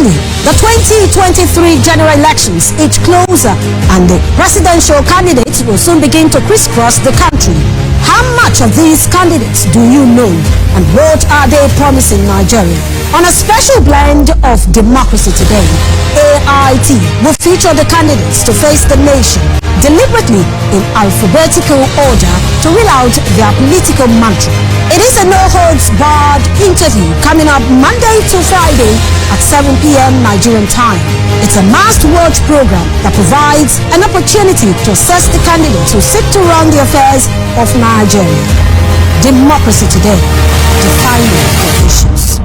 Finally, the 2023 general elections inch closer and the presidential candidates will soon begin to crisscross the country. How much of these candidates do you know, and what are they promising Nigeria? On a special blend of Democracy Today, AIT will feature the candidates to face the nation deliberately in alphabetical order to reel out their political mantra. It is a no-holds-barred interview coming up Monday to Friday at 7 p.m. Nigerian time. It's a must-watch program that provides an opportunity to assess the candidates who seek to run the affairs of Nigeria. Democracy Today, defining the issues.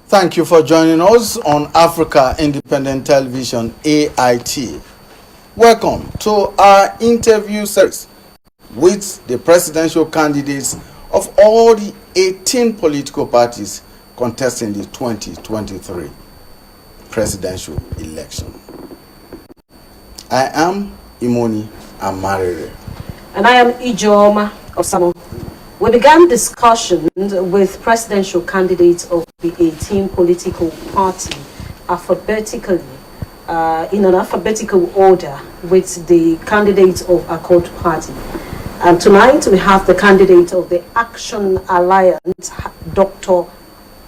Thank you for joining us on Africa Independent Television, AIT. Welcome to our interview series with the presidential candidates of all the 18 political parties contesting the 2023 presidential election. I am Imoni Amarere. And I am Ijoma of Samo. We began discussions with presidential candidates of the 18 political parties alphabetically, in an alphabetical order with the candidates of Accord Party. And tonight we have the candidate of the Action Alliance, Dr.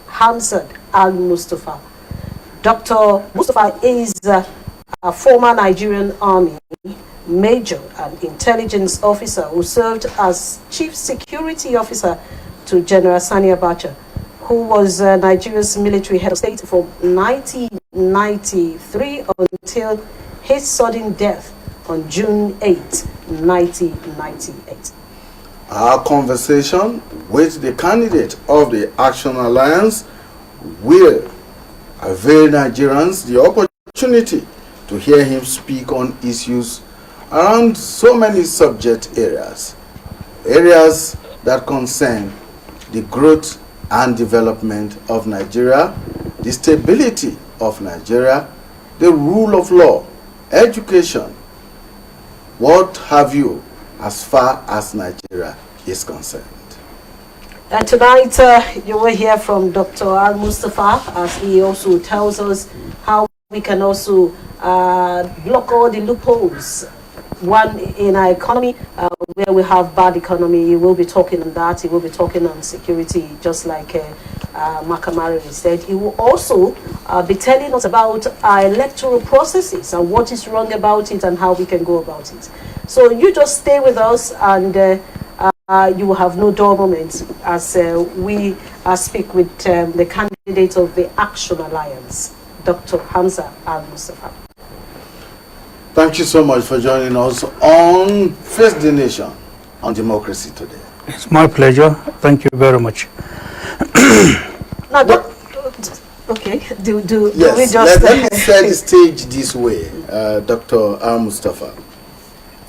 Hamza Almustapha. Dr. Mustafa is a former Nigerian Army Major and Intelligence Officer who served as Chief Security Officer to General Sani Abacha, who was Nigeria's military head of state from 1993 until his sudden death on June 8, 1998. Our conversation with the candidate of the Action Alliance will avail Nigerians the opportunity to hear him speak on issues around so many subject areas that concern the growth and development of Nigeria, the stability of Nigeria, the rule of law, education, what have you, as far as Nigeria is concerned. And tonight you will hear from Dr. Almustapha as he also tells us how we can also block all the loopholes. One, in our economy, where we have bad economy, he will be talking on that. He will be talking on security, just like Makamari said. He will also be telling us about our electoral processes and what is wrong about it and how we can go about it. So you just stay with us and you will have no dull moments as we speak with the candidate of the Action Alliance, Dr. Hamza Almustapha. Thank you so much for joining us on Face the Nation on Democracy Today. It's my pleasure. Thank you very much. Now, okay, do we just... Let me set the stage this way, Dr. Almustapha.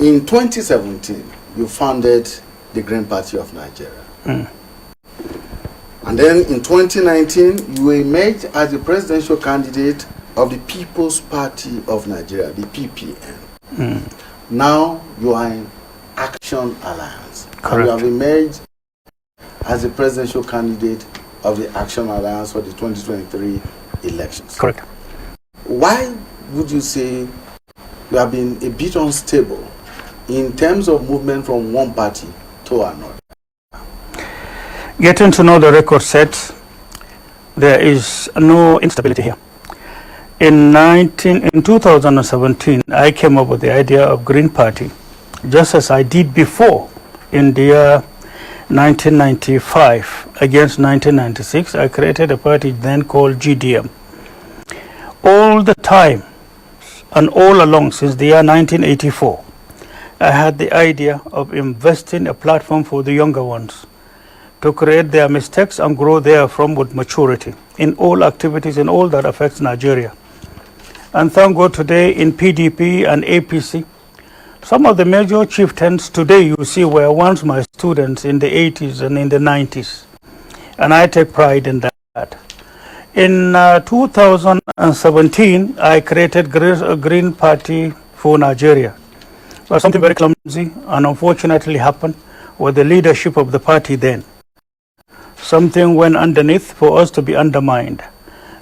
In 2017, you founded the Green Party of Nigeria. And then in 2019, you emerged as the presidential candidate of the People's Party of Nigeria, the PPN. Now you are in Action Alliance. Correct. And you have emerged as the presidential candidate of the Action Alliance for the 2023 elections. Correct. Why would you say you have been a bit unstable in terms of movement from one party to another? Getting to know the record set, there is no instability here. In 2017, I came up with the idea of Green Party, just as I did before in the year 1995 against 1996. I created a party then called GDM. All the time and all along since the year 1984, I had the idea of investing a platform for the younger ones to create their mistakes and grow therefrom with maturity in all activities and all that affects Nigeria. And thank God today in PDP and APC, Some of the major chieftains today you see were once my students in the 80s and in the 90s. And I take pride in that. In 2017, I created a Green Party for Nigeria. Well, something very clumsy and unfortunately happened with the leadership of the party then. Something went underneath for us to be undermined.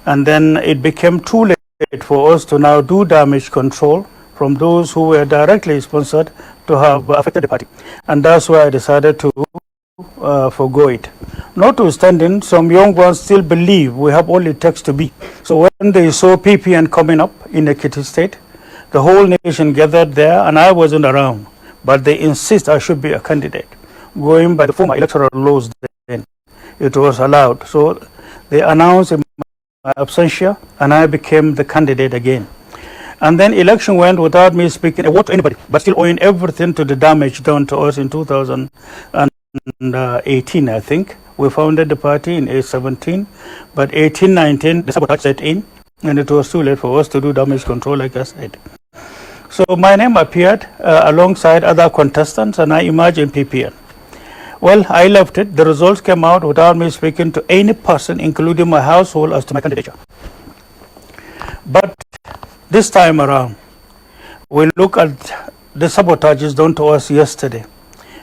And then it became too late for us to now do damage control from those who were directly sponsored to have affected the party. And that's why I decided to forgo it. Notwithstanding, some young ones still believe we have all it takes to be. So when they saw PPN coming up in Ekiti State, the whole nation gathered there, and I wasn't around. But they insist I should be a candidate. Going by the former electoral laws then, it was allowed. So they announced in my absentia, and I became the candidate again. And then election went without me speaking a word to anybody, but still owing everything to the damage done to us in 2018, I think. We founded the party in 2017, but 18-19, the sabotage set in, and it was too late for us to do damage control, like I said. So my name appeared alongside other contestants, and I emerged in PPN. Well, I left it. The results came out without me speaking to any person, including my household, as to my candidature. But this time around, we look at the sabotages done to us yesterday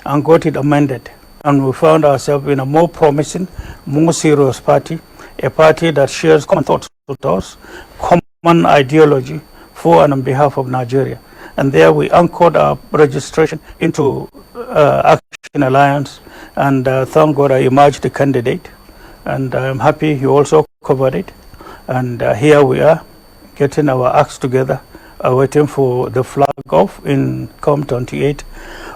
and got it amended. And we found ourselves in a more promising, more serious party, a party that shares common thoughts with us, common ideology for and on behalf of Nigeria. And there we anchored our registration into Action Alliance, and thank God I emerged the candidate. And I'm happy you also covered it. And here we are, getting our acts together, waiting for the flag off in come 28th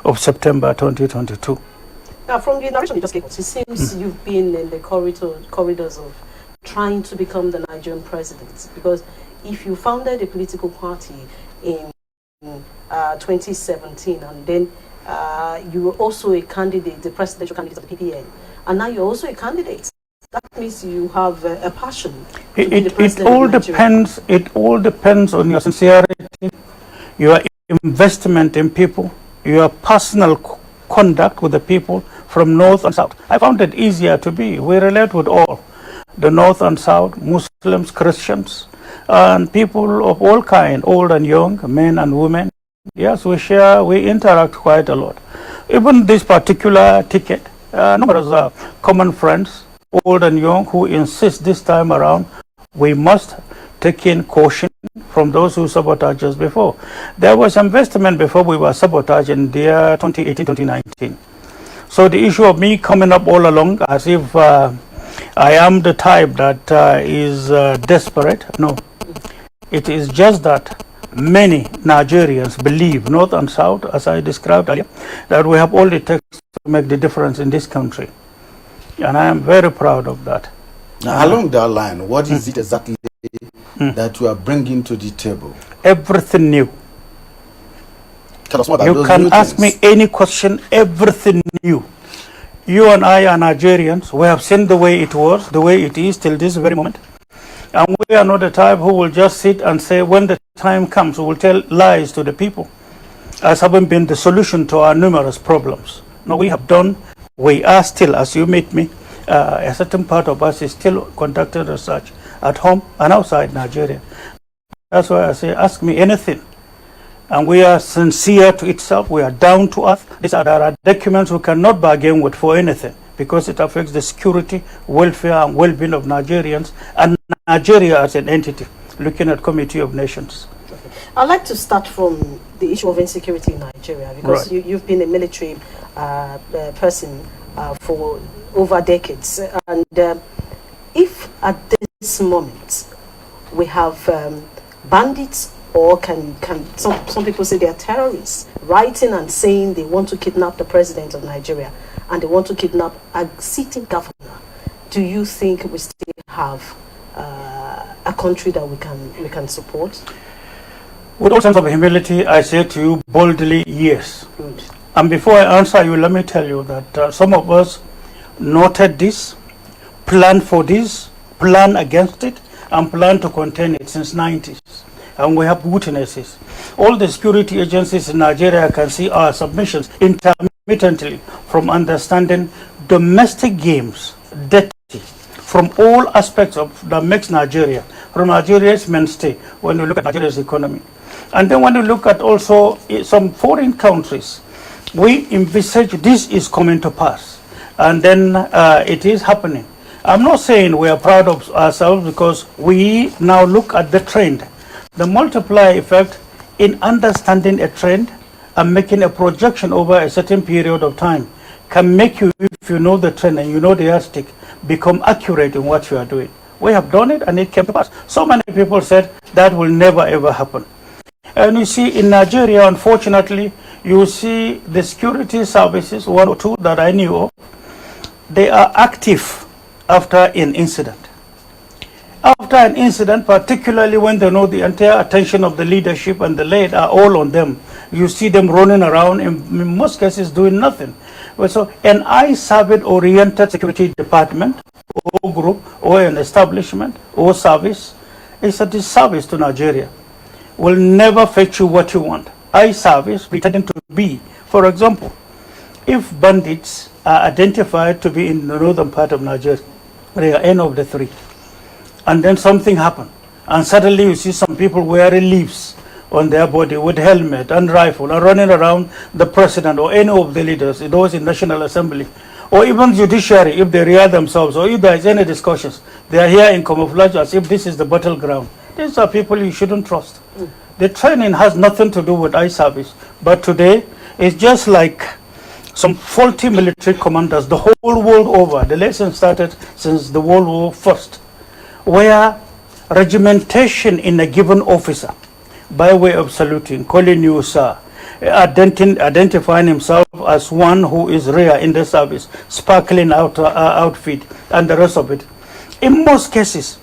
of September 2022. Now, from the narration you just gave us, it seems you've been in the corridors of trying to become the Nigerian president. Because if you founded a political party in 2017, and then you were also a candidate, the presidential candidate of the PPN, and now you're also a candidate, that means you have a passion to be the president of Nigeria. It all depends on your sincerity, your investment in people, your personal conduct with the people from north and south. I found it easier to be. We relate with all, the north and south, Muslims, Christians, and people of all kinds, old and young, men and women. Yes, we interact quite a lot. Even this particular ticket, numerous common friends, old and young, who insist this time around we must take in caution from those who sabotaged us before. There was investment before we were sabotaged in the year 2018-2019. So the issue of me coming up all along as if I am the type that is desperate, no. It is just that many Nigerians believe, north and south, as I described earlier, that we have all it takes to make the difference in this country. And I am very proud of that. Now, along that line, what is it exactly that you are bringing to the table? Everything new. Tell us more about those You can new ask things. me any question, everything new. You and I are Nigerians. We have seen the way it was, the way it is till this very moment. And we are not the type who will just sit and say, when the time comes, we will tell lies to the people, as having been the solution to our numerous problems. No, we have done. We are still, as you meet me, a certain part of us is still conducting research at home and outside Nigeria. That's why I say, ask me anything. And we are sincere to itself. We are down to earth. There are documents we cannot bargain with for anything, because it affects the security, welfare, and well-being of Nigerians, and Nigeria as an entity, looking at Committee of Nations. Okay. I'd like to start from the issue of insecurity in Nigeria, because Right. you've been a military person for over decades. And if at this moment we have bandits, or can some people say they are terrorists, writing and saying they want to kidnap the president of Nigeria and they want to kidnap a sitting governor, do you think we still have a country that we can support? With all sense of humility, I say to you boldly, yes. Good. And before I answer you, let me tell you that some of us noted this, planned for this, planned against it, and planned to contain it since 90s. and we have witnesses. All the security agencies in Nigeria can see our submissions intermittently from understanding domestic games, dirty, from all aspects of that makes Nigeria, from Nigeria's mainstay, when you look at Nigeria's economy. And then when you look at also some foreign countries, we envisage this is coming to pass. And then it is happening. I'm not saying we are proud of ourselves, because we now look at the trend. The multiplier effect in understanding a trend and making a projection over a certain period of time can make you, if you know the trend and you know the yardstick, become accurate in what you are doing. We have done it and it came to pass. So many people said that will never ever happen. And you see in Nigeria, unfortunately, you see the security services, one or two that I knew of, they are active after an incident. After an incident, particularly when they know the entire attention of the leadership and the lead are all on them, you see them running around, in most cases doing nothing. So an eye-service-oriented security department or group or an establishment or service is a disservice to Nigeria. Will never fetch you what you want. Eye-service pretending to be, for example, if bandits are identified to be in the northern part of Nigeria, end of the three, and then something happened, and suddenly you see some people wearing leaves on their body with helmet and rifle and running around the president or any of the leaders, those in National Assembly, or even judiciary, if they rear themselves, or if there is any discussions, they are here in camouflage as if this is the battleground. These are people you shouldn't trust. The training has nothing to do with eye service, but today it's just like some faulty military commanders the whole world over. The lesson started since the World War I, where regimentation in a given officer, by way of saluting, calling you sir, identifying himself as one who is rare in the service, sparkling outfit, and the rest of it. In most cases,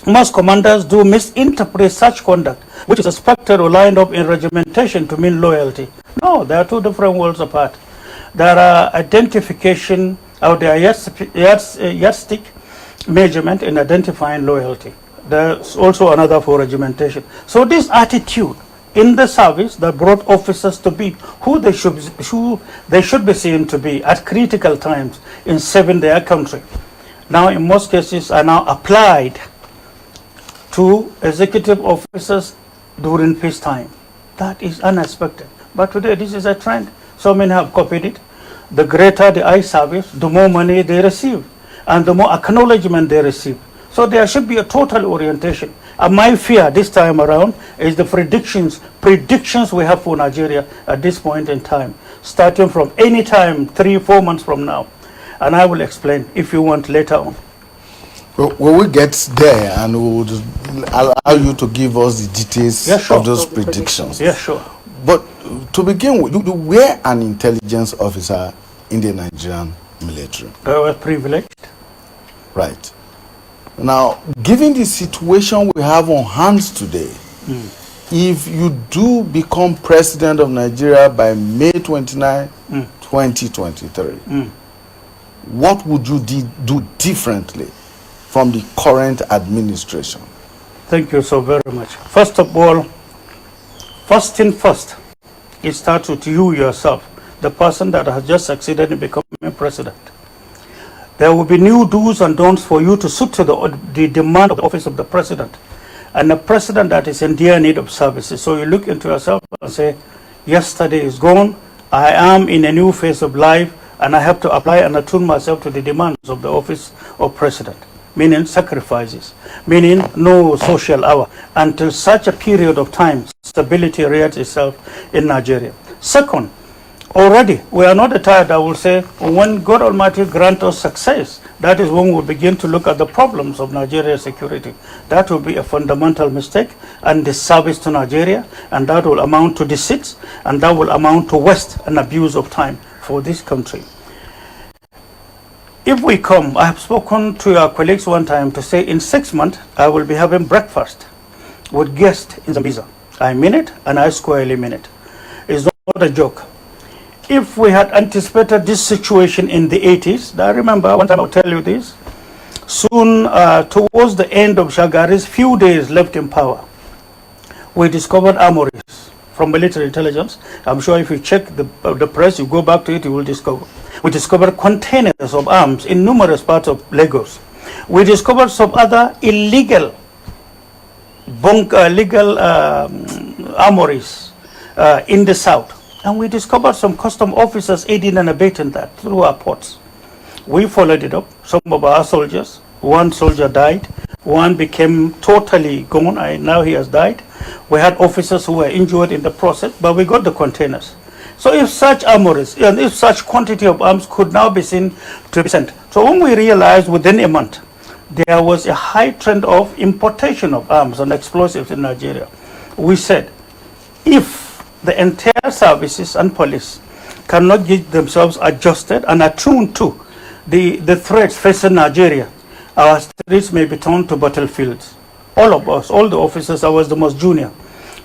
most commanders do misinterpret such conduct, which is expected or lined up in regimentation, to mean loyalty. No, they are two different worlds apart. There are identification, or there are yardstick measurement in identifying loyalty. There's also another for regimentation. So this attitude in the service that brought officers to be who they should be seen to be at critical times in saving their country, now in most cases are now applied to executive officers during peacetime. That is unexpected. But today this is a trend. So many have copied it. The greater the eye service, the more money they receive, and the more acknowledgement they receive. So there should be a total orientation. And my fear this time around is the predictions we have for Nigeria at this point in time, starting from any time 3-4 months from now. And I will explain if you want later on. Well, when we get there, and we would allow you to give us the details of those predictions. Yeah, sure. But to begin with, you were an intelligence officer in the Nigerian military. I was privileged. Right. Now, given the situation we have on hands today, if you do become president of Nigeria by May 29, 2023, what would you do differently from the current administration? Thank you so very much. First of all, first thing first, it starts with you yourself, the person that has just succeeded in becoming president. There will be new do's and don'ts for you to suit to the demand of the office of the president, and a president that is in dear need of services. So you look into yourself and say, yesterday is gone, I am in a new phase of life, and I have to apply and attune myself to the demands of the office of president, meaning sacrifices, meaning no social hour, until such a period of time stability rears itself in Nigeria. Second, already we are not the type that will say, when God Almighty grant us success, that is when we'll begin to look at the problems of Nigeria's security. That will be a fundamental mistake and disservice to Nigeria, and that will amount to deceit, and that will amount to waste and abuse of time for this country. If we come, I have spoken to your colleagues one time to say in 6 months I will be having breakfast with guests in Zambiza. I mean it, and I squarely mean it. It's not a joke. If we had anticipated this situation in the 80s, I remember one time I'll tell you this, soon towards the end of Shagari's few days left in power, we discovered armories from military intelligence. I'm sure if you check the press, you go back to it, you will discover. We discovered containers of arms in numerous parts of Lagos. We discovered some other illegal armories in the south. And we discovered some custom officers aiding and abetting that through our ports. We followed it up. Some of our soldiers, one soldier died, one became totally gone, now he has died. We had officers who were injured in the process, but we got the containers. So if such armories, and if such quantity of arms could now be seen to be sent. So when we realized within a month, there was a high trend of importation of arms and explosives in Nigeria, we said, if the entire services and police cannot get themselves adjusted and attuned to the threats facing Nigeria, our streets may be turned to battlefields. All of us, all the officers, I was the most junior.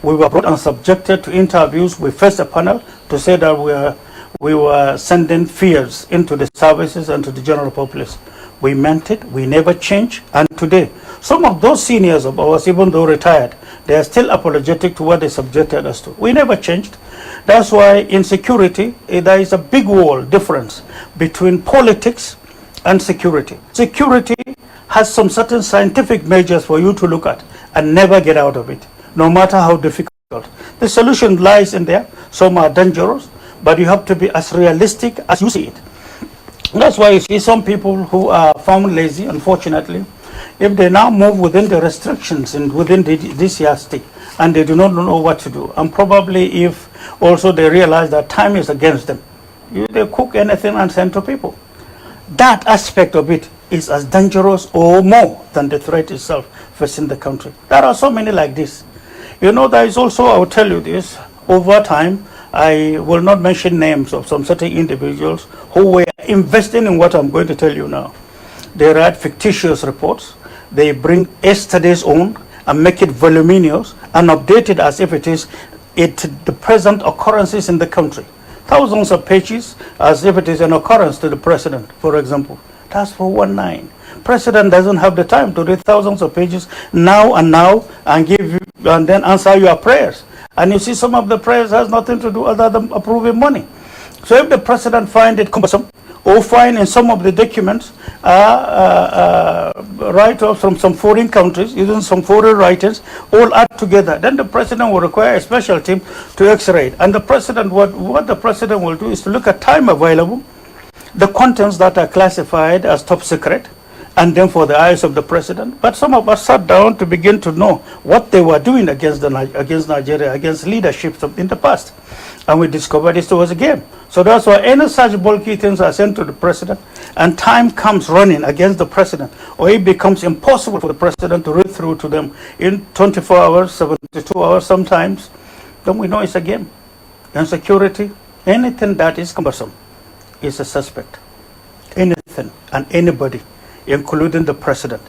We were brought and subjected to interviews. We faced a panel to say that we were sending fears into the services and to the general populace. We meant it. We never changed. And today, some of those seniors of ours, even though retired, they are still apologetic to what they subjected us to. We never changed. That's why in security, there is a big wall difference between politics and security. Security has some certain scientific measures for you to look at and never get out of it, no matter how difficult. The solution lies in there. Some are dangerous, but you have to be as realistic as you see it. That's why you see some people who are found lazy, unfortunately, if they now move within the restrictions and within this yardstick, and they do not know what to do, and probably if also they realize that time is against them, they cook anything and send to people. That aspect of it is as dangerous or more than the threat itself facing the country. There are so many like this. You know, there is also, I will tell you this, over time, I will not mention names of some certain individuals who were investing in what I'm going to tell you now. They write fictitious reports. They bring yesterday's own and make it voluminous and update it as if it is the present occurrences in the country. Thousands of pages as if it is an occurrence to the president, for example. That's for 1/9. President doesn't have the time to read thousands of pages now and give you and then answer your prayers. And you see some of the prayers has nothing to do other than approving money. So if the president finds it cumbersome or find in some of the documents write-offs from some foreign countries, using some foreign writers, all add together, then the president will require a special team to x-ray it. And the president, what the president will do is to look at time available, the contents that are classified as top secret, and then for the eyes of the president. But some of us sat down to begin to know what they were doing against Nigeria, against leadership in the past. And we discovered this was a game. So that's why any such bulky things are sent to the president, and time comes running against the president, or it becomes impossible for the president to read through to them in 24 hours, 72 hours sometimes, then we know it's a game. And security, anything that is cumbersome is a suspect. Anything and anybody, including the president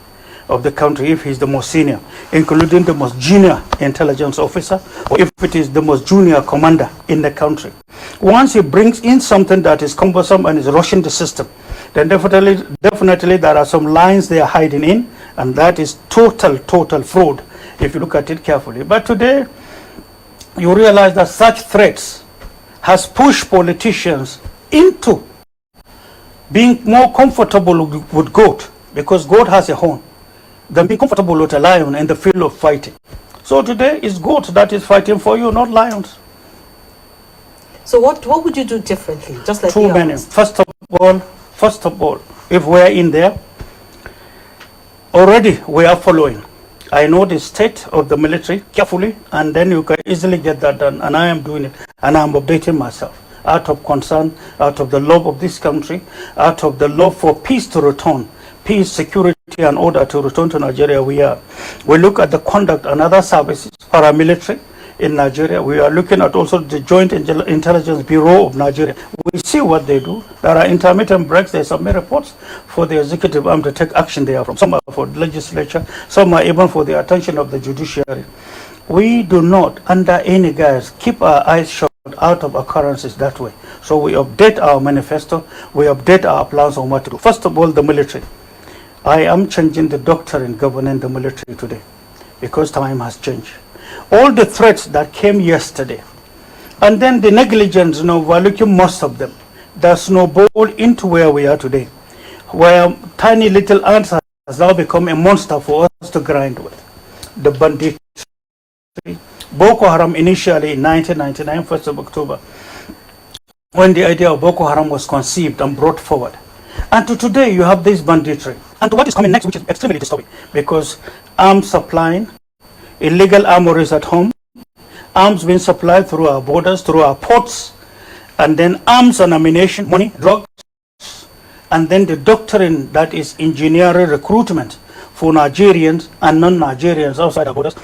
of the country, if he's the most senior, including the most junior intelligence officer, or if it is the most junior commander in the country. Once he brings in something that is cumbersome and is rushing the system, then definitely there are some lines they are hiding in, and that is total fraud, if you look at it carefully. But today, you realize that such threats has pushed politicians into being more comfortable with goat, because goat has a horn, than being comfortable with a lion in the field of fighting. So today it's goat that is fighting for you, not lions. So what would you do differently? Just like too many. First of all, if we are in there, already we are following. I know the state of the military carefully, and then you can easily get that done, and I am doing it, and I'm updating myself. Out of concern, out of the love of this country, out of the love for peace to return, peace, security, and order to return to Nigeria, we look at the conduct and other services, paramilitary in Nigeria. We are looking at also the Joint Intelligence Bureau of Nigeria. We see what they do. There are intermittent breaks. They submit reports for the executive arm to take action there from. Some are for the legislature. Some are even for the attention of the judiciary. We do not, under any guise, keep our eyes shut out of occurrences that way. So we update our manifesto, we update our plans on what to do. First of all, the military. I am changing the doctrine governing the military today, because time has changed. all the threats that came yesterday, and then the negligence, overlooking most of them, that snowballed into where we are today, where tiny little ants has now become a monster for us to grind with. The banditry, Boko Haram initially in 1999, 1st of October, when the idea of Boko Haram was conceived and brought forward. And to today, you have this banditry. And to what is coming next, which is extremely disturbing, because arms supplying, illegal armories at home, arms being supplied through our borders, through our ports, and then arms and ammunition, money, drugs, and then the doctrine that is engineering recruitment for Nigerians and non-Nigerians outside our borders,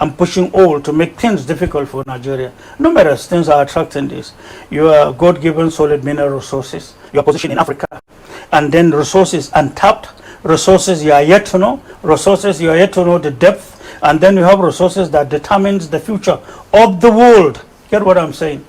and pushing all to make things difficult for Nigeria. Numerous things are attracting this. Your God-given solid mineral resources, your position in Africa, and then resources untapped, resources you are yet to know, resources you are yet to know the depth, and then you have resources that determines the future of the world. Get what I'm saying?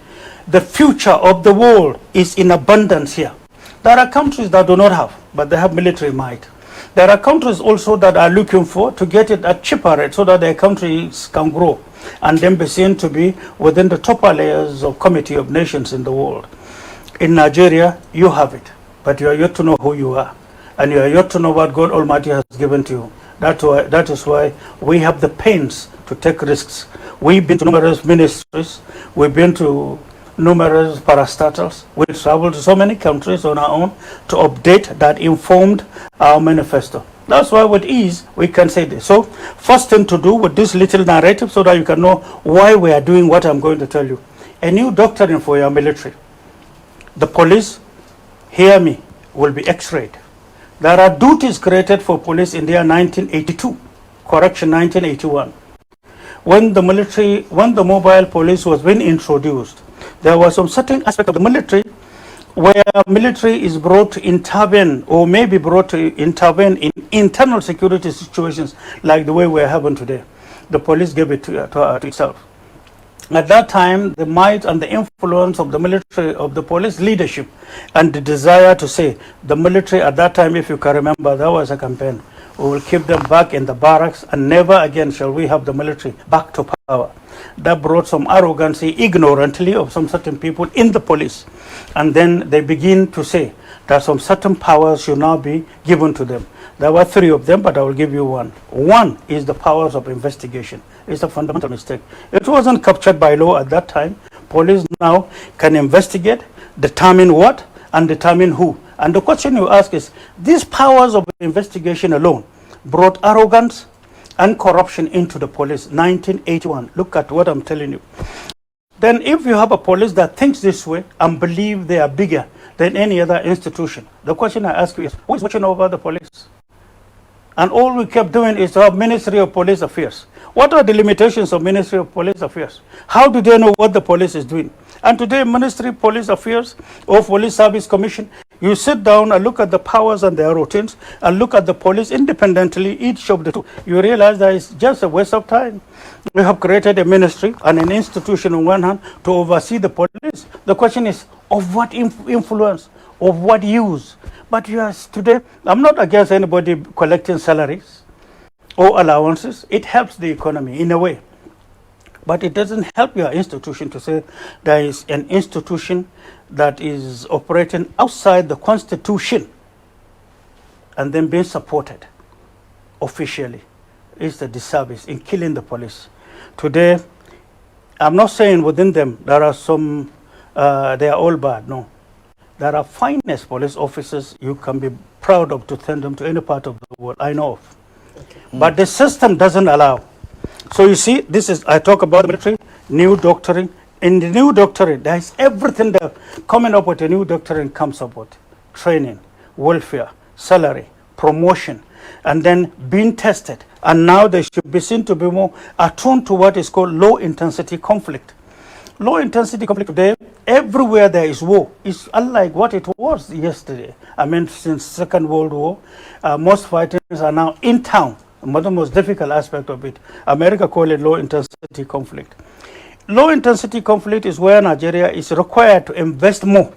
The future of the world is in abundance here. There are countries that do not have, but they have military might. There are countries also that are looking for to get it at cheaper rate so that their countries can grow and then be seen to be within the topper layers of Committee of Nations in the world. In Nigeria, you have it, but you are yet to know who you are, and you are yet to know what God Almighty has given to you. That is why we have the pains to take risks. We've been to numerous ministries, we've been to numerous parastatals. We traveled to so many countries on our own to update that informed our manifesto. That's why with ease we can say this. So first thing to do with this little narrative so that you can know why we are doing what I'm going to tell you. A new doctrine for your military. The police, hear me, will be x-rayed. There are duties created for police in the year 1982, correction 1981. When the mobile police was being introduced, there was some certain aspect of the military where military is brought to intervene or may be brought to intervene in internal security situations like the way we're having today. The police gave it to itself. At that time, the might and the influence of the military, of the police leadership, and the desire to say, the military at that time, if you can remember, there was a campaign. We will keep them back in the barracks and never again shall we have the military back to power. That brought some arrogancy, ignorantly, of some certain people in the police. And then they begin to say that some certain powers should now be given to them. There were three of them, but I will give you one. One is the powers of investigation. It's a fundamental mistake. It wasn't captured by law at that time. Police now can investigate, determine what, and determine who. And the question you ask is, these powers of investigation alone brought arrogance and corruption into the police. 1981. Look at what I'm telling you. Then if you have a police that thinks this way and believe they are bigger than any other institution, the question I ask you is, who is watching over the police? And all we kept doing is to have Ministry of Police Affairs. What are the limitations of Ministry of Police Affairs? How do they know what the police is doing? And today, Ministry of Police Affairs or Police Service Commission, you sit down and look at the powers and their routines and look at the police independently, each of the two. You realize that it's just a waste of time. We have created a ministry and an institution on one hand to oversee the police. The question is, of what influence, of what use? But yes, today, I'm not against anybody collecting salaries or allowances. It helps the economy in a way. But it doesn't help your institution to say there is an institution that is operating outside the Constitution and then being supported officially. It's a disservice in killing the police. Today, I'm not saying within them there are some, they are all bad, no. There are finest police officers you can be proud of to send them to any part of the world, I know of. Okay. But the system doesn't allow. So you see, this is, I talk about the military, new doctrine. In the new doctrine, there is everything that coming up with a new doctrine comes up with. Training, welfare, salary, promotion, and then being tested. And now they should be seen to be more attuned to what is called low-intensity conflict. Low-intensity conflict today, everywhere there is war, is unlike what it was yesterday. I mean, since Second World War, most fighters are now in town. The most difficult aspect of it. America call it low-intensity conflict. Low-intensity conflict is where Nigeria is required to invest more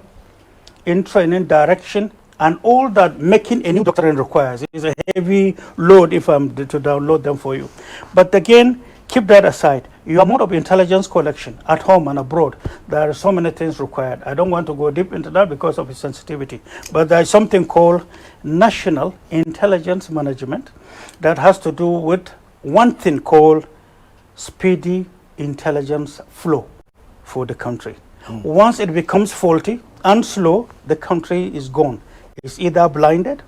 in training, direction, and all that making a new doctrine requires. It is a heavy load if I'm to download them for you. But again, Keep that aside. Your mode of intelligence collection at home and abroad, there are so many things required. I don't want to go deep into that because of its sensitivity. But there is something called national intelligence management that has to do with one thing called speedy intelligence flow for the country. Once it becomes faulty and slow, the country is gone. It's either blinded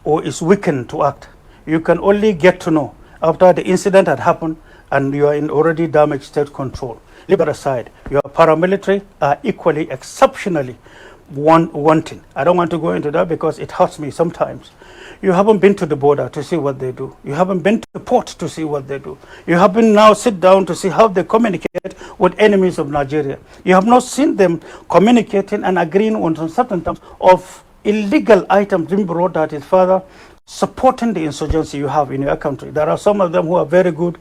or is weakened to act. You can only get to know after the incident had happened and you are in already damaged state control. Leave that aside. Your paramilitary are equally, exceptionally wanting. I don't want to go into that because it hurts me sometimes. You haven't been to the border to see what they do. You haven't been to the port to see what they do. You haven't now sit down to see how they communicate with enemies of Nigeria. You have not seen them communicating and agreeing on certain terms of illegal items being brought that is further supporting the insurgency you have in your country. There are some of them who are very good,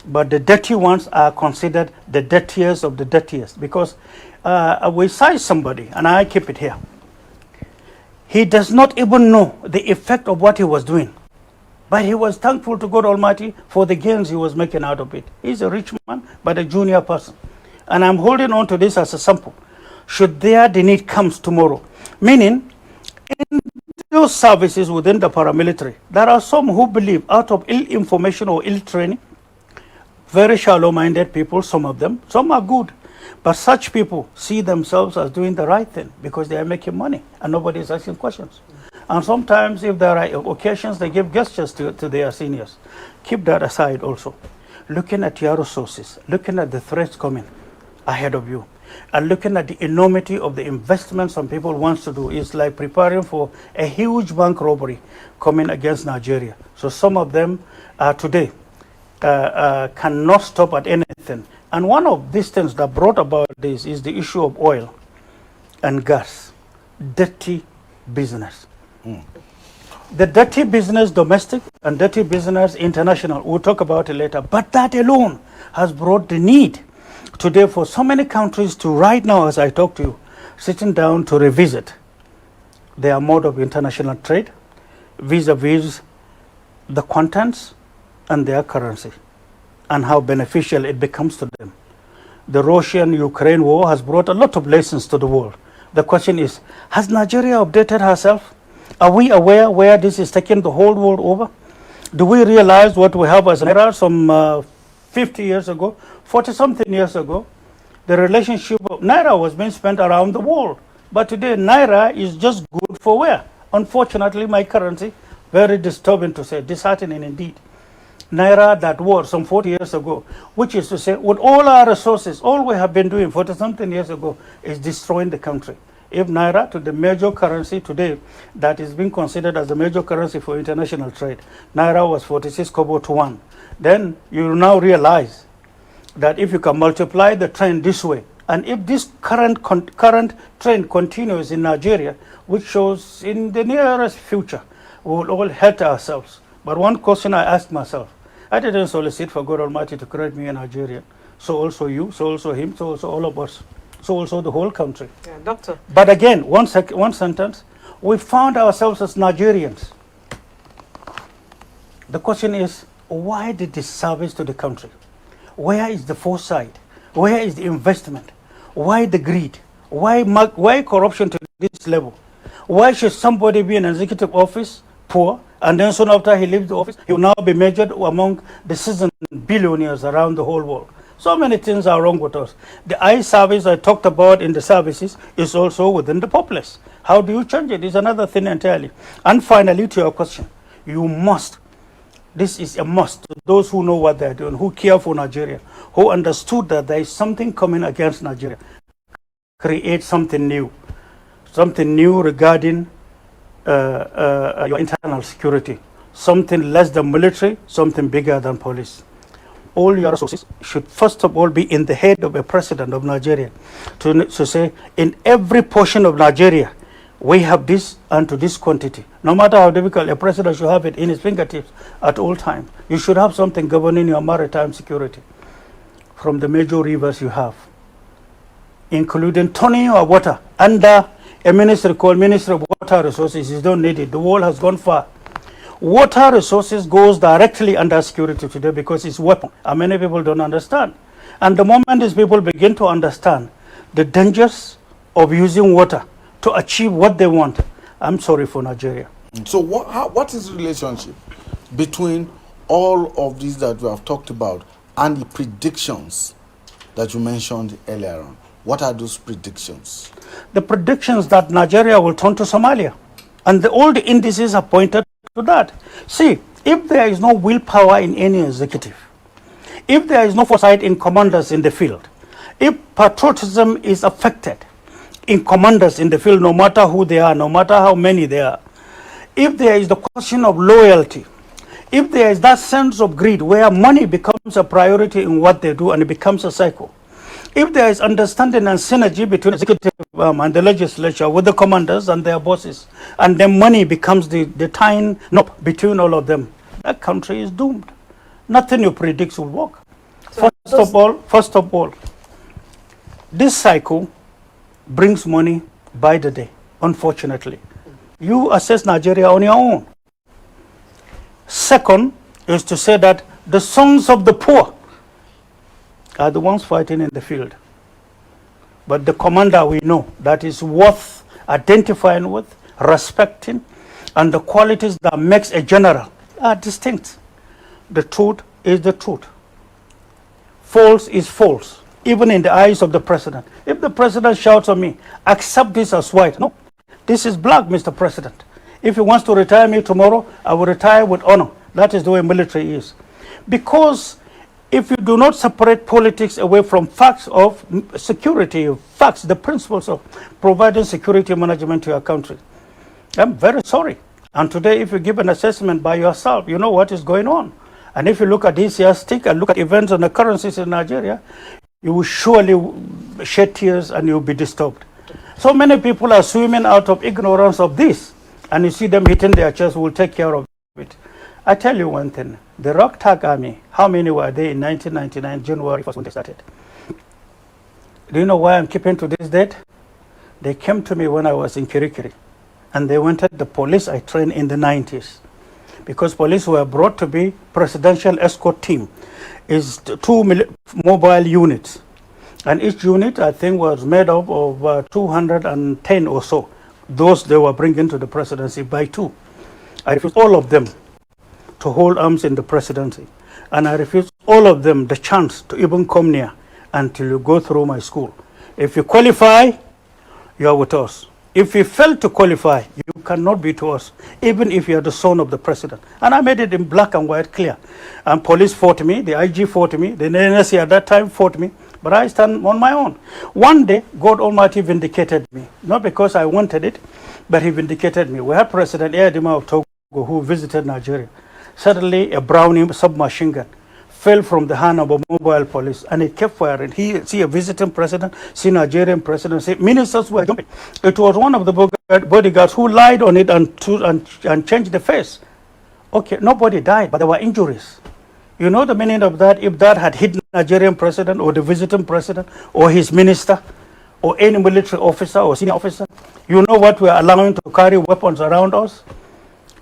but the dirty ones are considered the dirtiest of the dirtiest because we cite somebody, and I keep it here. He does not even know the effect of what he was doing, but he was thankful to God Almighty for the gains he was making out of it. He's a rich man, but a junior person. And I'm holding on to this as a sample. Should the need comes tomorrow, meaning in those services within the paramilitary, there are some who believe out of ill information or ill training, very shallow-minded people, some of them, some are good. But such people see themselves as doing the right thing because they are making money and nobody is asking questions. And sometimes if there are occasions, they give gestures to their seniors. Keep that aside also. Looking at your resources, looking at the threats coming ahead of you, and looking at the enormity of the investment some people want to do is like preparing for a huge bank robbery coming against Nigeria. So some of them today cannot stop at anything. And one of these things that brought about this is the issue of oil and gas. Dirty business. The dirty business domestic and dirty business international, we'll talk about it later. But that alone has brought the need today for so many countries to right now, as I talk to you, sitting down to revisit their mode of international trade vis-a-vis the contents and their currency and how beneficial it becomes to them. The Russian-Ukraine war has brought a lot of lessons to the world. The question is, has Nigeria updated herself? Are we aware where this is taking the whole world over? Do we realize what we have as Naira some 50 years ago, 40-something years ago? The relationship of Naira was being spent around the world. But today, Naira is just good for where? Unfortunately, my currency, very disturbing to say, disheartening indeed. Naira that was some 40 years ago, which is to say, with all our resources, all we have been doing 40-something years ago is destroying the country. If Naira, to the major currency today, that is being considered as the major currency for international trade, Naira was 46 kobo to 1. Then you now realize that if you can multiply the trend this way, and if this current trend continues in Nigeria, which shows in the nearest future, we will all hurt ourselves. But one question I asked myself, I didn't solicit for God Almighty to create me a Nigerian. So also you, so also him, so also all of us, so also the whole country. Yeah, doctor. But again, one sentence, we found ourselves as Nigerians. The question is, why the disservice to the country? Where is the foresight? Where is the investment? Why the greed? Why corruption to this level? Why should somebody be in an executive office poor, and then soon after he leaves the office, he will now be measured among the seasoned billionaires around the whole world? So many things are wrong with us. The eye service I talked about in the services is also within the populace. How do you change it? It's another thing entirely. And finally, to your question, you must, this is a must, to those who know what they're doing, who care for Nigeria, who understood that there is something coming against Nigeria. Create something new regarding your internal security, something less than military, something bigger than police. All your resources should first of all be in the head of a president of Nigeria to say, in every portion of Nigeria, we have this and to this quantity. No matter how difficult, a president should have it in his fingertips at all times. You should have something governing your maritime security from the major rivers you have, including turning your water under a ministry called Ministry of Water Resources. You don't need it. The world has gone far. Water resources goes directly under security today because it's weapon, and many people don't understand. And the moment these people begin to understand the dangers of using water to achieve what they want, I'm sorry for Nigeria. So what is the relationship between all of these that we have talked about and the predictions that you mentioned earlier on? What are those predictions? The predictions that Nigeria will turn to Somalia. And all the indices have pointed to that. See, if there is no willpower in any executive, if there is no foresight in commanders in the field, if patriotism is affected in commanders in the field, no matter who they are, no matter how many they are, if there is the question of loyalty, if there is that sense of greed where money becomes a priority in what they do and it becomes a cycle, if there is understanding and synergy between executive and the legislature with the commanders and their bosses, and then money becomes the tying knot between all of them, that country is doomed. Nothing you predict will work. So First of all, this cycle brings money by the day, unfortunately. You assess Nigeria on your own. Second is to say that the sons of the poor are the ones fighting in the field. But the commander we know that is worth identifying with, respecting, and the qualities that makes a general are distinct. The truth is the truth. False is false, even in the eyes of the president. If the president shouts at me, accept this as white. No, this is black, Mr. President. If he wants to retire me tomorrow, I will retire with honor. That is the way military is. Because if you do not separate politics away from facts of security, facts, the principles of providing security management to your country, I'm very sorry. And today, if you give an assessment by yourself, you know what is going on. And if you look at this year's stick and look at events and occurrences in Nigeria, you will surely shed tears and you'll be disturbed. So many people are swimming out of ignorance of this, and you see them hitting their chest, we'll take care of it. I tell you one thing, the Ragtag Army, how many were they in 1999, January 1st when they started? Do you know why I'm keeping to this date? They came to me when I was in Kirikiri, and they wanted the police I trained in the 90s. Because police were brought to be presidential escort team. Is 2 mobile units. And each unit, I think, was made up of 210 or so. Those they were bringing to the presidency by two. I refused all of them to hold arms in the presidency. And I refused all of them the chance to even come near until you go through my school. If you qualify, you are with us. If you fail to qualify, you cannot be to us, even if you are the son of the president. And I made it in black and white clear. And police fought me, the IG fought me, the NSC at that time fought me, but I stand on my own. One day, God Almighty vindicated me, not because I wanted it, but he vindicated me. We had President Eyadema of Togo who visited Nigeria. Suddenly, a Browning submachine gun fell from the hand of a mobile police, and it kept firing. He see a visiting president, see Nigerian president, see ministers were jumping. It was one of the bodyguards who lied on it and changed the face. Okay, nobody died, but there were injuries. You know the meaning of that? If that had hit Nigerian president or the visiting president or his minister or any military officer or senior officer, you know what we are allowing to carry weapons around us?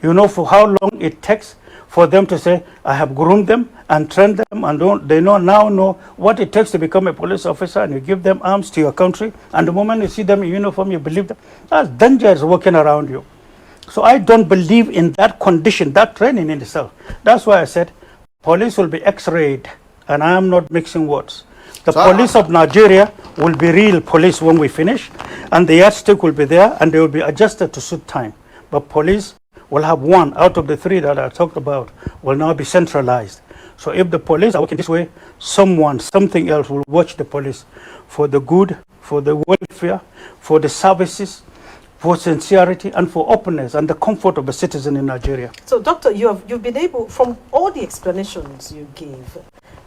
You know for how long it takes for them to say, I have groomed them and trained them, and they now know what it takes to become a police officer, and you give them arms to your country, and the moment you see them in uniform, you believe them. That's dangerous working around you. So I don't believe in that condition, that training in itself. That's why I said, police will be x-rayed, and I am not mixing words. The police of Nigeria will be real police when we finish, and the yardstick will be there, and they will be adjusted to suit time. But police will have one out of the three that I talked about will now be centralized. So if the police are working this way, something else will watch the police for the good, for the welfare, for the services, for sincerity, and for openness and the comfort of a citizen in Nigeria. So, Doctor, you've been able, from all the explanations you gave,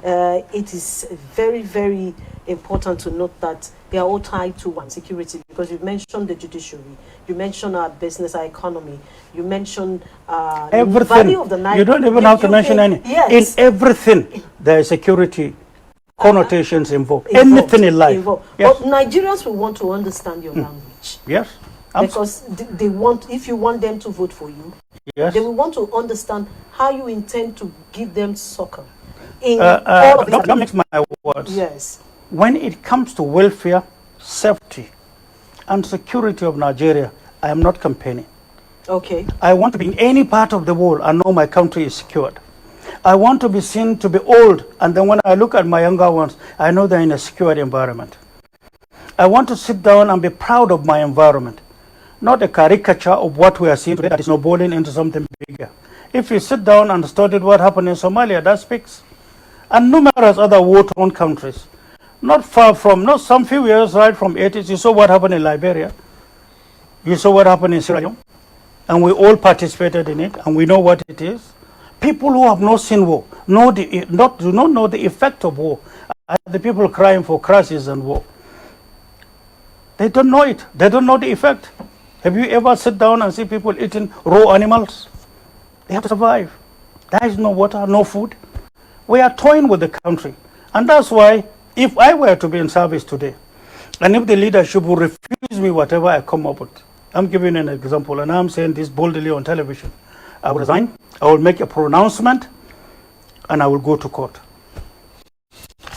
it is very, very important to note that they are all tied to one, security, because you mentioned the judiciary, you mentioned our business, our economy, you mentioned the value of the Niger. You don't even have to mention any. Yes. In everything, there is security connotations involved. Anything in life. Yes. But Nigerians will want to understand your language. Yes. Because they want, if you want them to vote for you, Yes. They will want to understand how you intend to give them succor in all of don't mix my words. Yes. When it comes to welfare, safety, and security of Nigeria, I am not campaigning. Okay. I want to be in any part of the world and know my country is secured. I want to be seen to be old, and then when I look at my younger ones, I know they're in a secured environment. I want to sit down and be proud of my environment, not a caricature of what we are seeing today that is snowballing into something bigger. If you sit down and study what happened in Somalia, that speaks. And numerous other war-torn countries. Not far from, not some few years right from 80s, you saw what happened in Liberia. You saw what happened in Sierra Leone. And we all participated in it, and we know what it is. People who have not seen war, do not know the effect of war, are the people crying for crisis and war. They don't know it. They don't know the effect. Have you ever sit down and see people eating raw animals? They have to survive. There is no water, no food. We are toying with the country. And that's why, if I were to be in service today, and if the leadership will refuse me whatever I come up with, I'm giving an example, and I'm saying this boldly on television, I will resign, I will make a pronouncement, and I will go to court.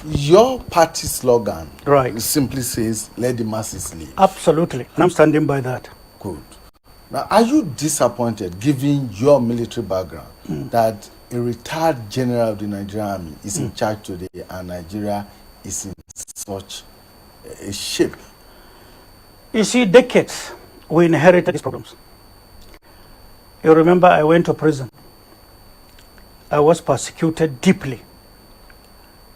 Your party slogan Right. simply says, let the masses live. Absolutely. And I'm standing by that. Good. Now, are you disappointed, given your military background, that a retired general of the Nigerian Army is in charge today and Nigeria is in such a shape? You see, decades we inherited these problems. You remember I went to prison. I was persecuted deeply.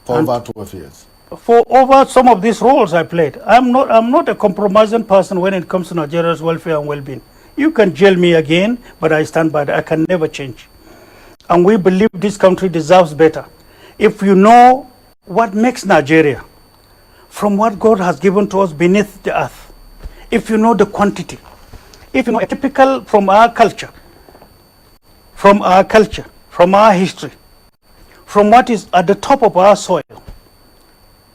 For over 12 years. For over some of these roles I played. I'm not a compromising person when it comes to Nigeria's welfare and well-being. You can jail me again, but I stand by that. I can never change. And we believe this country deserves better. If you know what makes Nigeria from what God has given to us beneath the earth, if you know the quantity, if you know a typical from our culture, from our history, from what is at the top of our soil,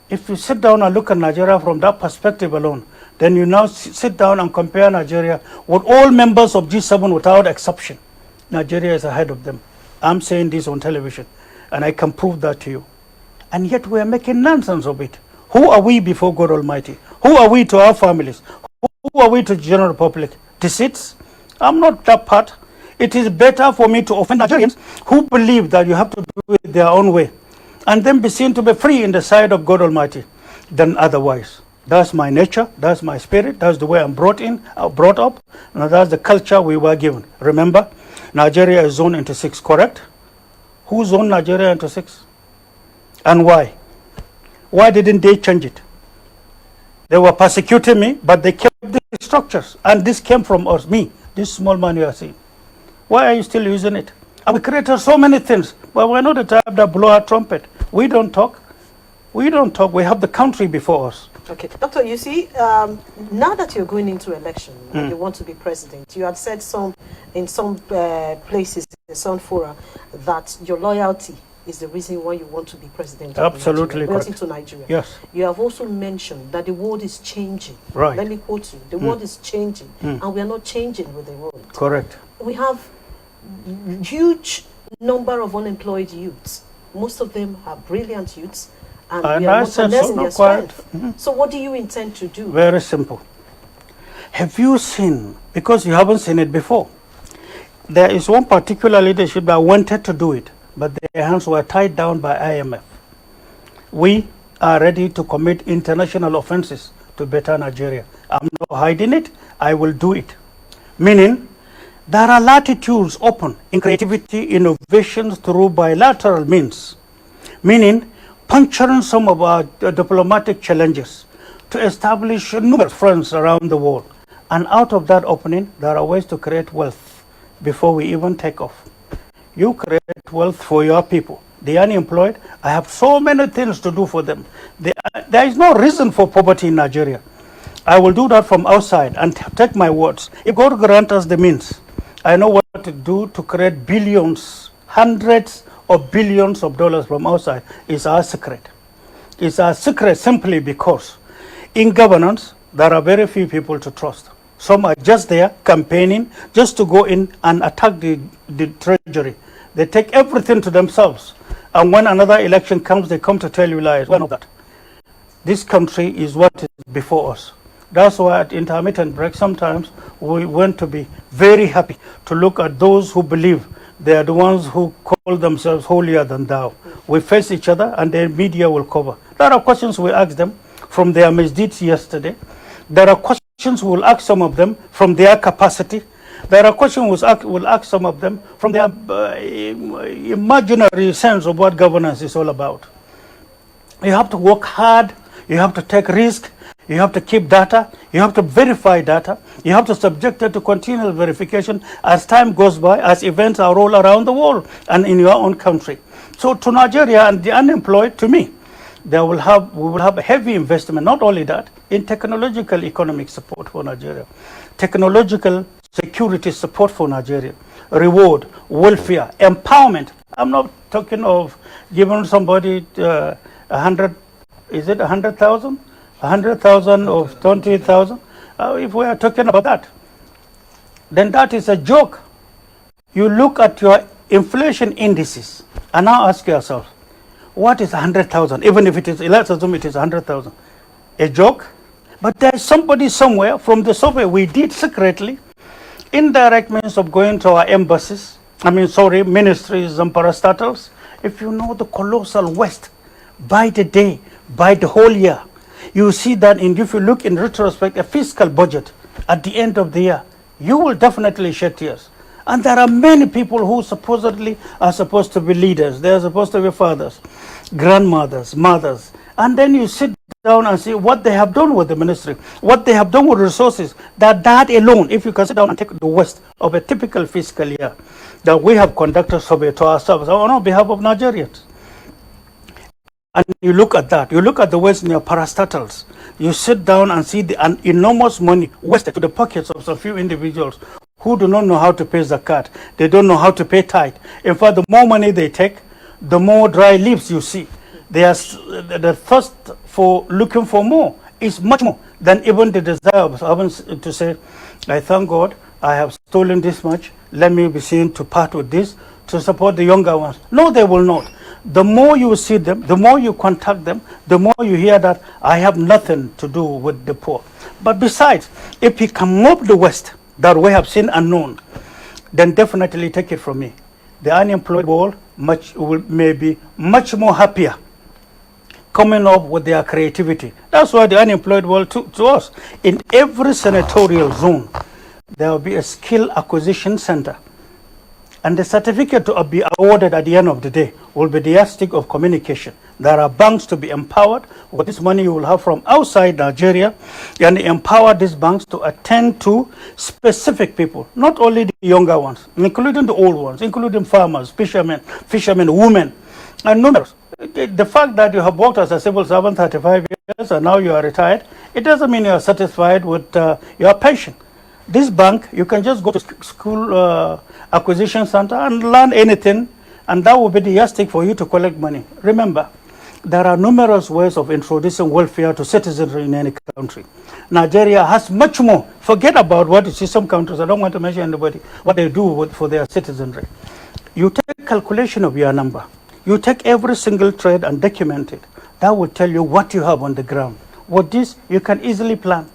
if you sit down and look at Nigeria from that perspective alone, then you now sit down and compare Nigeria with all members of G7 without exception. Nigeria is ahead of them. I'm saying this on television, and I can prove that to you. And yet we are making nonsense of it. Who are we before God Almighty? Who are we to our families? Who are we to the general public? Deceits? I'm not that part. It is better for me to offend Nigerians who believe that you have to do it their own way, and then be seen to be free in the sight of God Almighty than otherwise. That's my nature, that's my spirit, that's the way I'm brought up, and that's the culture we were given. Remember, Nigeria is zoned into 6, correct? Who zoned Nigeria into 6? And why? Why didn't they change it? They were persecuting me, but they kept the structures, and this came from us, me, this small man you are seeing. Why are you still using it? And we created so many things, but we're not the type that blow our trumpet. We don't talk. We don't talk. We have the country before us. Okay. Doctor, you see, now that you're going into election and you want to be president, you had said in some places, in some fora, that your loyalty is the reason why you want to be president. Absolutely of correct. Into Nigeria. Yes. You have also mentioned that the world is changing. Right. Let me quote you. The world is changing, and we are not changing with the world. Correct. We have huge number of unemployed youths. Most of them are brilliant youths, and we are not in their strength. So what do you intend to do? Very simple. Have you seen, because you haven't seen it before, there is one particular leadership that wanted to do it, but their hands were tied down by IMF. We are ready to commit international offenses to better Nigeria. I'm not hiding it. I will do it. Meaning, there are latitudes open in creativity, innovations through bilateral means, meaning puncturing some of our diplomatic challenges to establish numerous friends around the world. And out of that opening, there are ways to create wealth before we even take off. You create wealth for your people. The unemployed, I have so many things to do for them. There is no reason for poverty in Nigeria. I will do that from outside and take my words. If God grants us the means, I know what to do to create billions, hundreds of billions of dollars from outside. It's our secret. It's our secret simply because in governance, there are very few people to trust. Some are just there campaigning just to go in and attack the treasury. They take everything to themselves. And when another election comes, they come to tell you lies. Well, not that. This country is what is before us. That's why at intermittent break, sometimes we want to be very happy to look at those who believe they are the ones who call themselves holier than thou. We face each other and the media will cover. There are questions we ask them from their misdeeds yesterday. There are questions we'll ask some of them from their capacity. There are questions we'll ask some of them from their imaginary sense of what governance is all about. You have to work hard. You have to take risk. You have to keep data. You have to verify data. You have to subject it to continual verification as time goes by, as events are all around the world and in your own country. So to Nigeria and the unemployed, to me, we will have a heavy investment, not only that, in technological economic support for Nigeria, technological security support for Nigeria, reward, welfare, empowerment. I'm not talking of giving somebody 100, is it 100,000? 100,000 or 20,000? If we are talking about that, then that is a joke. You look at your inflation indices and now ask yourself, what is 100,000? Even if it is, let's assume it is 100,000. A joke? But there is somebody somewhere from the survey we did secretly, indirect means of going to our embassies, ministries and parastatals. If you know the colossal waste by the day, by the whole year, you see that if you look in retrospect, a fiscal budget at the end of the year, you will definitely shed tears. And there are many people who supposedly are supposed to be leaders. They are supposed to be fathers, grandmothers, mothers. And then you sit down and see what they have done with the ministry, what they have done with resources. That alone, if you can sit down and take the waste of a typical fiscal year, that we have conducted survey to ourselves on behalf of Nigerians. And you look at that, you look at the waste in your parastatals, you sit down and see the enormous money wasted to the pockets of some few individuals who do not know how to pay zakat. They don't know how to pay tithe. In fact, the more money they take, the more dry leaves you see. The thirst for looking for more is much more than even the desire of having to say, I thank God I have stolen this much. Let me be seen to part with this to support the younger ones. No, they will not. The more you see them, the more you contact them, the more you hear that I have nothing to do with the poor. But besides, if he can move the West that we have seen and known, then definitely take it from me. The unemployed world may be much more happier coming up with their creativity. That's why the unemployed world to us, in every senatorial zone, there will be a skill acquisition center. And the certificate to be awarded at the end of the day will be the yardstick of communication. There are banks to be empowered with this money you will have from outside Nigeria, and empower these banks to attend to specific people, not only the younger ones, including the old ones, including farmers, fishermen, women, and numerous. The fact that you have worked as a civil servant 35 years and now you are retired, it doesn't mean you are satisfied with your pension. This bank, you can just go to school acquisition center and learn anything, and that will be the yardstick for you to collect money. Remember, there are numerous ways of introducing welfare to citizenry in any country. Nigeria has much more. Forget about what you see some countries, I don't want to mention anybody, what they do for their citizenry. You take calculation of your number. You take every single trade and document it. That will tell you what you have on the ground. With this, you can easily plan.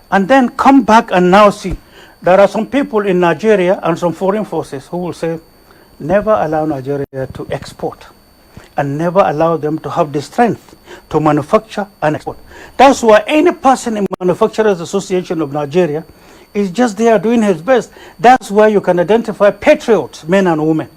And then come back and now see, there are some people in Nigeria and some foreign forces who will say, never allow Nigeria to export and never allow them to have the strength to manufacture and export. That's why any person in Manufacturers Association of Nigeria is just there doing his best. That's why you can identify patriots, men and women.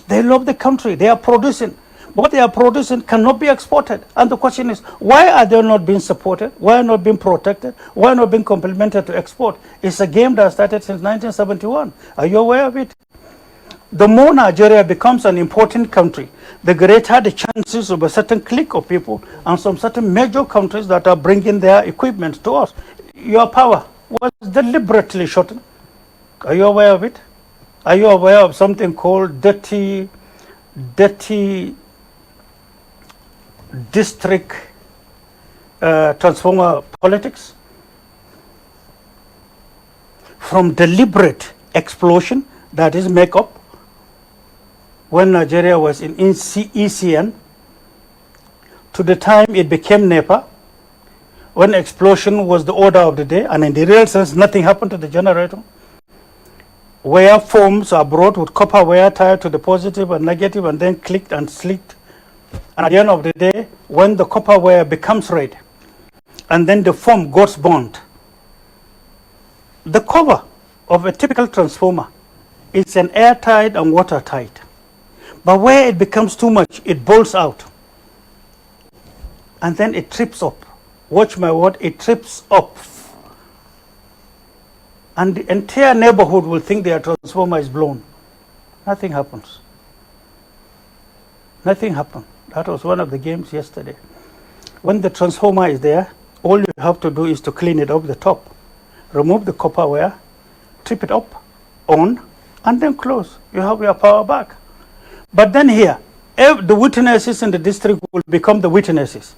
They love the country, they are producing. What they are producing cannot be exported. And the question is, why are they not being supported? Why are not being protected? Why are not being complemented to export? It's a game that started since 1971. Are you aware of it? The more Nigeria becomes an important country, the greater the chances of a certain clique of people and some certain major countries that are bringing their equipment to us. Your power was deliberately shortened. Are you aware of it? Are you aware of something called dirty district transformer politics? from deliberate explosion, that is make-up, when Nigeria was in ECN, to the time it became NEPA, when explosion was the order of the day, and in the real sense, nothing happened to the generator, where foams are brought with copper wire tied to the positive and negative and then clicked and slicked. And at the end of the day, when the copper wire becomes red, and then the foam gets burnt, the cover of a typical transformer is an airtight and watertight. But where it becomes too much, it bolts out. And then it trips up. Watch my word, it trips up. And the entire neighborhood will think their transformer is blown. Nothing happens. Nothing happened. That was one of the games yesterday. When the transformer is there, all you have to do is to clean it up the top. Remove the copper wire, trip it up, on, and then close. You have your power back. But then here, the witnesses in the district will become the witnesses.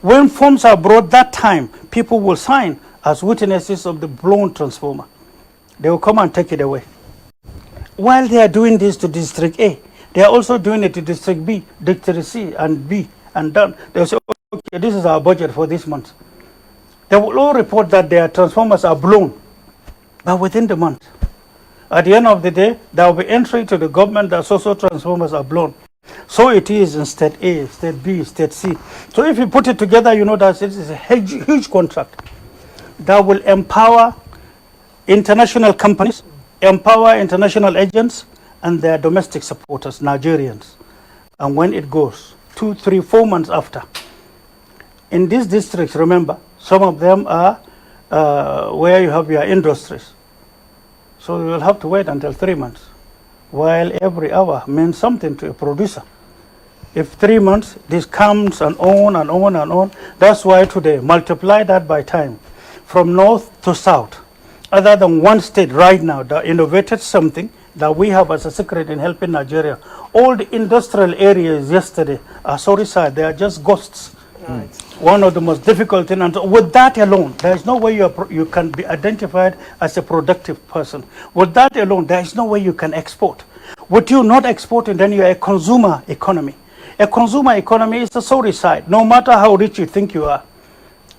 When forms are brought that time, people will sign as witnesses of the blown transformer. They will come and take it away. While they are doing this to District A, they are also doing it to District B, District C, and B, and done. They will say, okay, this is our budget for this month. They will all report that their transformers are blown, but within the month. At the end of the day, there will be entry to the government that so transformers are blown. So it is in State A, State B, State C. So if you put it together, you know that it is a huge contract that will empower international companies, empower international agents, and their domestic supporters, Nigerians. And when it goes, 2, 3, 4 months after, in these districts, remember, some of them are where you have your industries. So you will have to wait until 3 months, while every hour means something to a producer. If 3 months, this comes and on and on and on. That's why today, multiply that by time, from north to south. Other than one state right now that innovated something that we have as a secret in helping Nigeria, all the industrial areas yesterday are sorry sir, they are just ghosts. Right. One of the most difficult things, and with that alone, there is no way you can be identified as a productive person. With that alone, there is no way you can export. With you not exporting, then you are a consumer economy. A consumer economy is the sorry side. No matter how rich you think you are,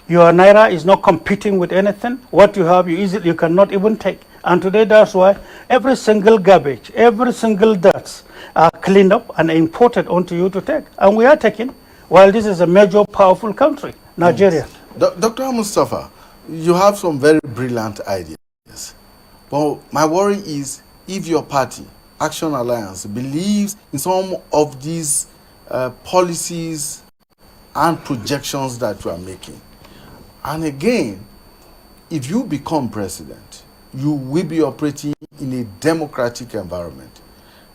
your naira is not competing with anything. What you have, you cannot even take. And today, that's why every single garbage, every single dirt are cleaned up and imported onto you to take. And we are taking. While this is a major, powerful country, Nigeria. Yes. Dr. Almustapha, you have some very brilliant ideas. But my worry is if your party, Action Alliance, believes in some of these policies and projections that you are making. And again, if you become president, you will be operating in a democratic environment,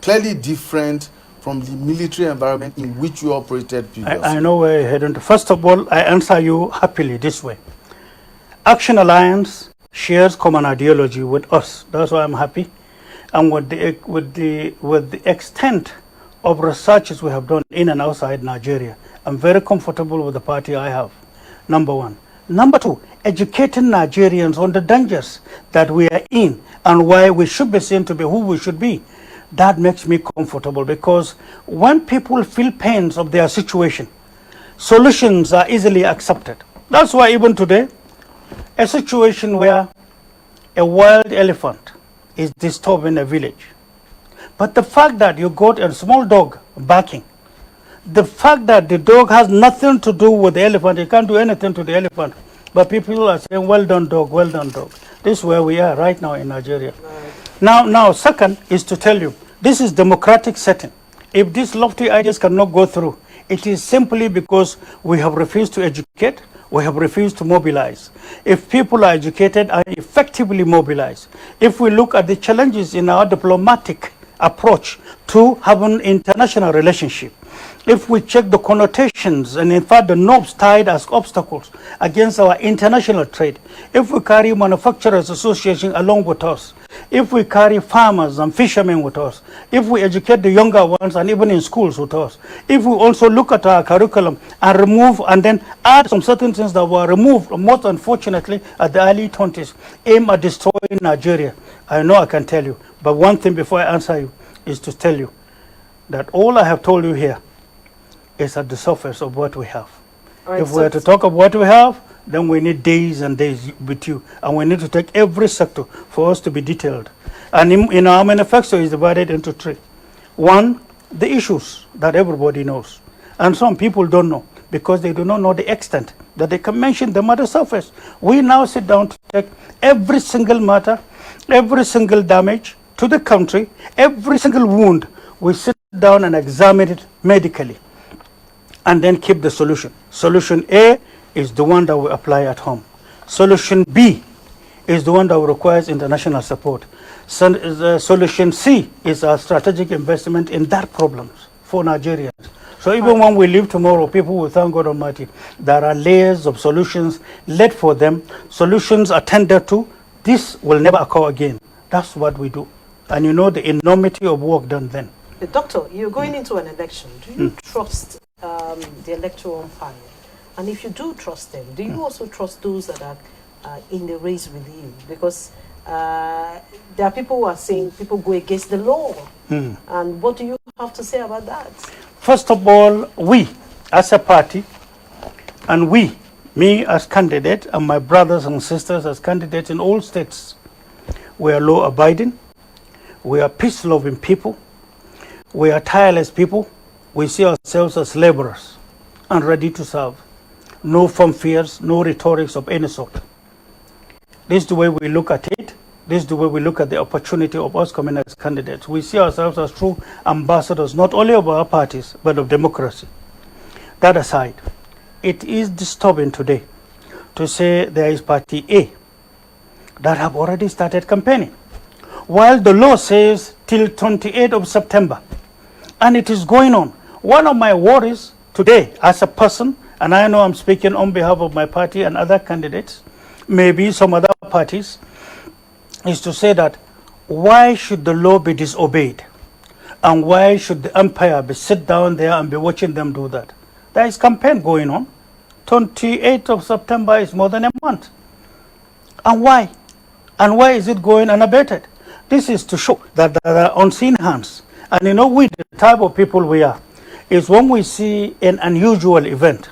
clearly different from the military environment in which you operated previously. I know where you're heading. First of all, I answer you happily this way. Action Alliance shares common ideology with us. That's why I'm happy. And with the extent of researches we have done in and outside Nigeria, I'm very comfortable with the party I have, number one. Number two, educating Nigerians on the dangers that we are in and why we should be seen to be who we should be. That makes me comfortable, because when people feel pains of their situation, solutions are easily accepted. That's why even today, a situation where a wild elephant is disturbing a village, but the fact that you got a small dog barking, the fact that the dog has nothing to do with the elephant, it can't do anything to the elephant, but people are saying, well done dog, well done dog. This is where we are right now in Nigeria. Right. Now, second is to tell you, this is democratic setting. If these lofty ideas cannot go through, it is simply because we have refused to educate, we have refused to mobilize. If people are educated and effectively mobilized, if we look at the challenges in our diplomatic approach to having international relationship, if we check the connotations and in fact the knobs tied as obstacles against our international trade, if we carry manufacturers association along with us, if we carry farmers and fishermen with us, if we educate the younger ones and even in schools with us, if we also look at our curriculum and remove and then add some certain things that were removed, most unfortunately, at the early 20s, aim at destroying Nigeria, I know I can tell you. But one thing before I answer you is to tell you that all I have told you here is at the surface of what we have. Right, if we are to talk of what we have, then we need days and days with you. And we need to take every sector for us to be detailed. And in our manifesto is divided into three. One, the issues that everybody knows. And some people don't know because they do not know the extent that they can mention them at the surface. We now sit down to take every single matter, every single damage to the country, every single wound. We sit down and examine it medically and then keep the solution. Solution A is the one that we apply at home. Solution B is the one that requires international support. Solution C is our strategic investment in that problems for Nigerians. So even when we leave tomorrow, people will thank God Almighty. There are layers of solutions laid for them. Solutions attended to. This will never occur again. That's what we do. And you know the enormity of work done then. Doctor, you're going into an election. Do you trust the electoral umpire? And if you do trust them, do you also trust those that are in the race with you? Because there are people who are saying people go against the law. And what do you have to say about that? First of all, we as a party, and we, me as candidate, and my brothers and sisters as candidates in all states, we are law-abiding, we are peace-loving people, we are tireless people, we see ourselves as laborers and ready to serve. No firm fears, no rhetorics of any sort. This is the way we look at it. This is the way we look at the opportunity of us coming as candidates. We see ourselves as true ambassadors, not only of our parties, but of democracy. That aside, it is disturbing today to say there is Party A that have already started campaigning, while the law says till 28th of September, and it is going on. One of my worries today as a person, and I know I'm speaking on behalf of my party and other candidates, maybe some other parties, is to say that why should the law be disobeyed? And why should the umpire be sit down there and be watching them do that? There is campaign going on. 28th of September is more than a month. And why? And why is it going unabated? This is to show that there are unseen hands. And you know, we, the type of people we are, is when we see an unusual event,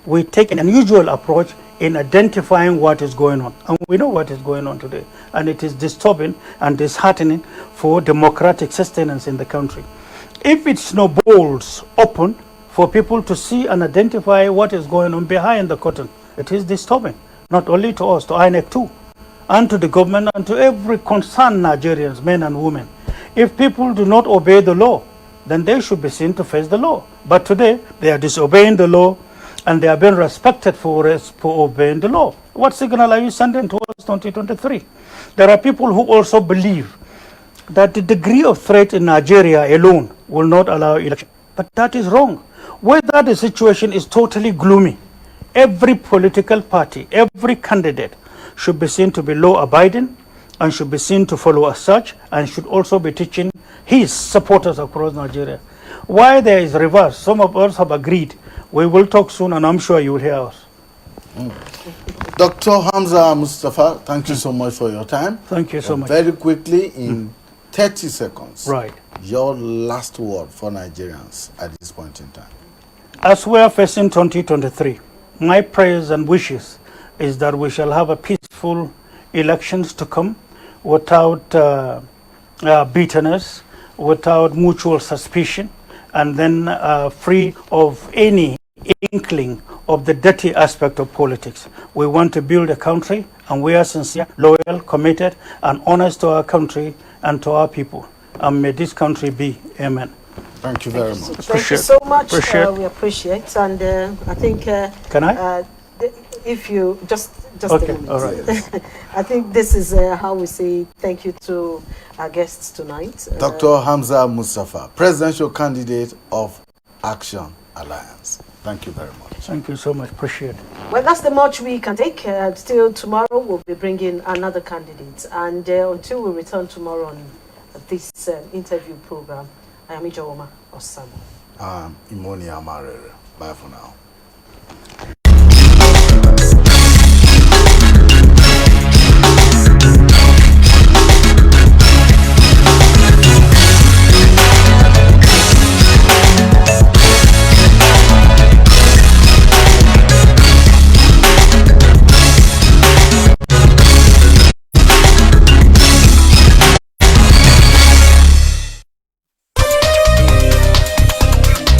we take an unusual approach in identifying what is going on. And we know what is going on today. And it is disturbing and disheartening for democratic sustenance in the country. If it snowballs open for people to see and identify what is going on behind the curtain, it is disturbing, not only to us, to INEC too, and to the government and to every concerned Nigerians, men and women. If people do not obey the law, then they should be seen to face the law. But today, they are disobeying the law, and they are being respected for obeying the law. What signal are you sending towards 2023? There are people who also believe that the degree of threat in Nigeria alone will not allow election. But that is wrong. Whether the situation is totally gloomy, every political party, every candidate should be seen to be law-abiding and should be seen to follow as such, and should also be teaching his supporters across Nigeria. Why there is reverse, some of us have agreed. We will talk soon, and I'm sure you will hear us. Dr. Hamza Almustapha, thank you so much for your time. Thank you so much. Very quickly, in 30 seconds, Right. your last word for Nigerians at this point in time. As we are facing 2023, my prayers and wishes is that we shall have a peaceful elections to come without bitterness, without mutual suspicion, and then free of any inkling of the dirty aspect of politics. We want to build a country, and we are sincere, loyal, committed, and honest to our country and to our people. And may this country be. Amen. Thank you very much. Thank you so much. We appreciate, and I think. Can I? If you just okay, a minute. all right. I think this is how we say thank you to our guests tonight. Dr. Hamza Almustapha, presidential candidate of Action Alliance. Thank you very much. Thank you so much. Appreciate it. Well, that's the much we can take. Still tomorrow we'll be bringing another candidate. And until we return tomorrow on this interview program, I am Ijoma Osamo. Imoni Amarere. Bye for now.